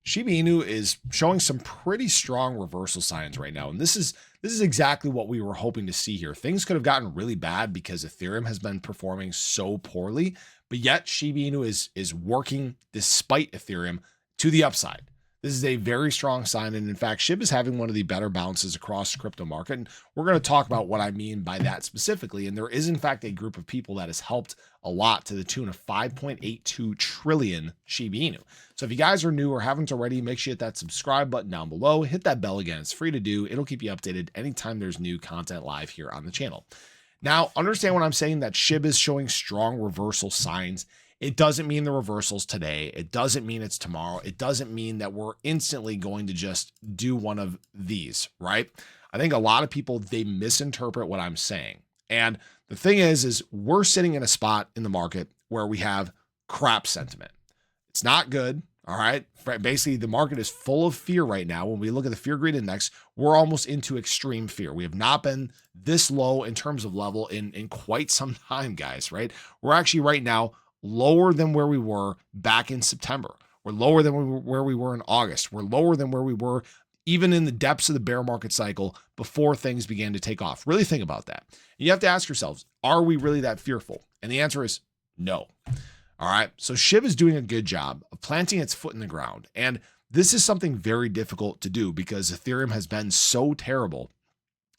Shiba Inu is showing some pretty strong reversal signs right now. And this is exactly what we were hoping to see here. Things could have gotten really bad because Ethereum has been performing so poorly, but yet Shiba Inu is working despite Ethereum to the upside. This is a very strong sign. And in fact, Shib is having one of the better bounces across the crypto market. And we're going to talk about what I mean by that specifically. And there is, in fact, a group of people that has helped a lot to the tune of 5.82 trillion Shiba Inu. So if you guys are new or haven't already, make sure you hit that subscribe button down below. Hit that bell again. It's free to do. It'll keep you updated anytime there's new content live here on the channel. Now, understand what I'm saying, that Shib is showing strong reversal signs. It doesn't mean the reversals today. It doesn't mean it's tomorrow. It doesn't mean that we're instantly going to just do one of these, right? I think a lot of people, they misinterpret what I'm saying. And the thing is we're sitting in a spot in the market where we have crap sentiment. It's not good. All right. Basically, the market is full of fear right now. When we look at the fear greed index, we're almost into extreme fear. We have not been this low in terms of level in quite some time, guys, right? We're actually right now lower than where we were back in September. We're lower than where we were in August. We're lower than where we were even in the depths of the bear market cycle before things began to take off. Really think about that. You have to ask yourselves, are we really that fearful? And the answer is no. All right. So Shib is doing a good job of planting its foot in the ground. And this is something very difficult to do because Ethereum has been so terrible.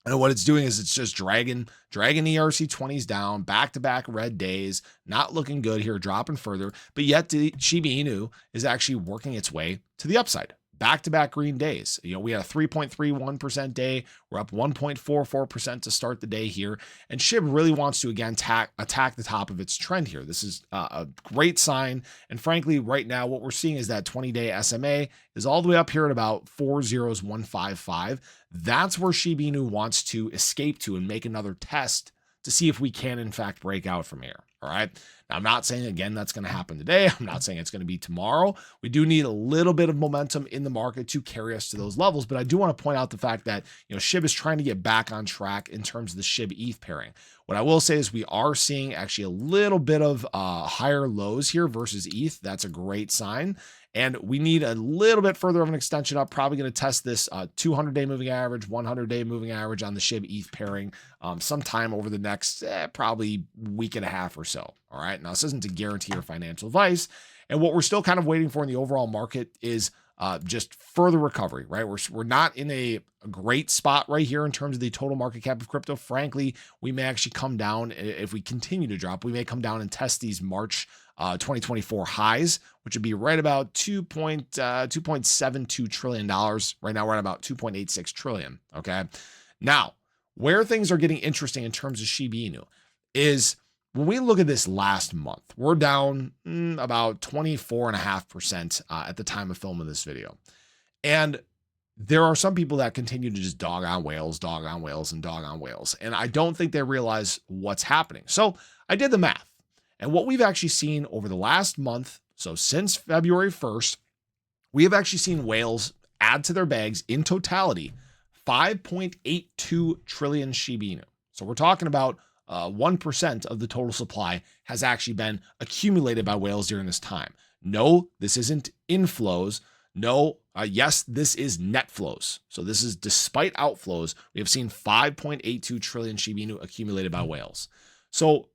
And what it's doing is it's just dragging ERC20s down, back-to-back red days, not looking good here, dropping further. But yet the Shiba Inu is actually working its way to the upside. Back-to-back green days. You know, we had a 3.31% day. We're up 1.44% to start the day here. And Shib really wants to, again, attack the top of its trend here. This is a great sign. And frankly, right now, what we're seeing is that 20-day SMA is all the way up here at about 40155. That's where Shiba Inu wants to escape to and make another test to see if we can, in fact, break out from here. All right. Now, I'm not saying, again, that's going to happen today. I'm not saying it's going to be tomorrow. We do need a little bit of momentum in the market to carry us to those levels. But I do want to point out the fact that, you know, Shib is trying to get back on track in terms of the Shib ETH pairing. What I will say is we are seeing actually a little bit of higher lows here versus ETH. That's a great sign. And we need a little bit further of an extension up. Probably going to test this 200-day moving average, 100-day moving average on the Shib ETH pairing sometime over the next probably week and a half or so. All right. Now, this isn't to guarantee your financial advice. And what we're still kind of waiting for in the overall market is just further recovery, right? We're not in a great spot right here in terms of the total market cap of crypto. Frankly, we may actually come down if we continue to drop. We may come down and test these March 2024 highs, which would be right about $2.72 trillion. Right now, we're at about 2.86 trillion. Okay. Now, where things are getting interesting in terms of Shiba Inu is when we look at this last month, we're down about 24.5% at the time of filming this video. And there are some people that continue to just dog on whales, dog on whales, and dog on whales. And I don't think they realize what's happening. So I did the math. And what we've actually seen over the last month, so since February 1st, we have actually seen whales add to their bags in totality 5.82 trillion Shiba Inu. So we're talking about 1% of the total supply has actually been accumulated by whales during this time. No, this isn't inflows. No, yes, this is net flows. So this is despite outflows. We have seen 5.82 trillion Shiba Inu accumulated by whales. So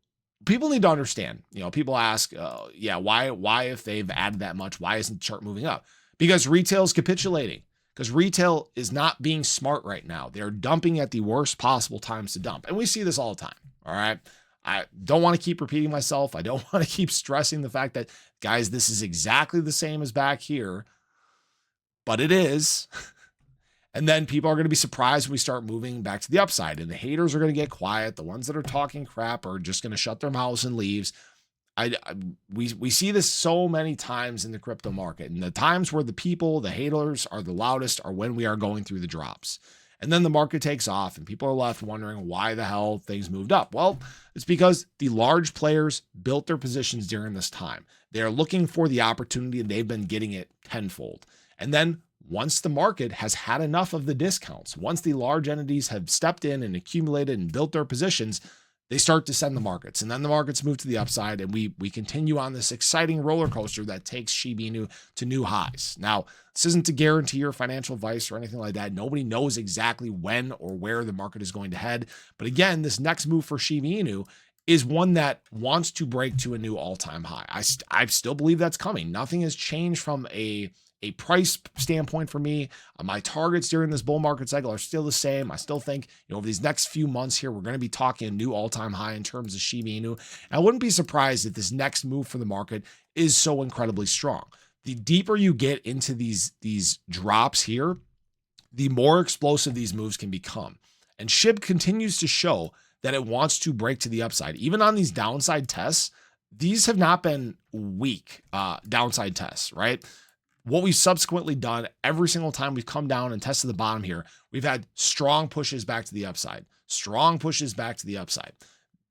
people need to understand, you know, people ask, yeah, why if they've added that much, why isn't the chart moving up? Because retail is capitulating, because retail is not being smart right now. They're dumping at the worst possible times to dump. And we see this all the time. All right. I don't want to keep repeating myself. I don't want to keep stressing the fact that, guys, this is exactly the same as back here, but it is. And then people are going to be surprised when we start moving back to the upside, and the haters are going to get quiet. The ones that are talking crap are just going to shut their mouths and leaves. We see this so many times in the crypto market, and the times where the people, the haters, are the loudest are when we are going through the drops. And then the market takes off and people are left wondering why the hell things moved up. Well, it's because the large players built their positions during this time. They are looking for the opportunity and they've been getting it tenfold. And then once the market has had enough of the discounts, once the large entities have stepped in and accumulated and built their positions, they start to send the markets, and then the markets move to the upside, and we continue on this exciting roller coaster that takes Shiba Inu to new highs. Now, this isn't to guarantee your financial advice or anything like that. Nobody knows exactly when or where the market is going to head. But again, this next move for Shiba Inu is one that wants to break to a new all-time high. I still believe that's coming. Nothing has changed from a price standpoint for me. My targets during this bull market cycle are still the same. I still think, over these next few months here, we're going to be talking a new all-time high in terms of Shiba Inu. And I wouldn't be surprised if this next move for the market is so incredibly strong. The deeper you get into these drops here, the more explosive these moves can become. And Shib continues to show that it wants to break to the upside. Even on these downside tests, these have not been weak downside tests, right? What we've subsequently done every single time we've come down and tested the bottom here, we've had strong pushes back to the upside, strong pushes back to the upside.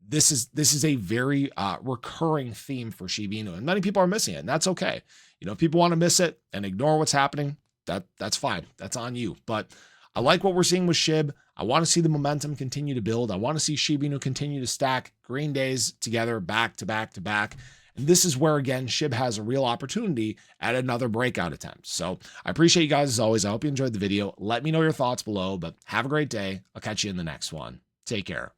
This is a very recurring theme for Shiba Inu, and many people are missing it, and that's okay. If people want to miss it and ignore what's happening, that's fine. That's on you. But I like what we're seeing with Shib. I want to see the momentum continue to build. I want to see Shiba Inu continue to stack green days together, back to back to back. And this is where, again, Shib has a real opportunity at another breakout attempt. So I appreciate you guys as always. I hope you enjoyed the video. Let me know your thoughts below, but have a great day. I'll catch you in the next one. Take care.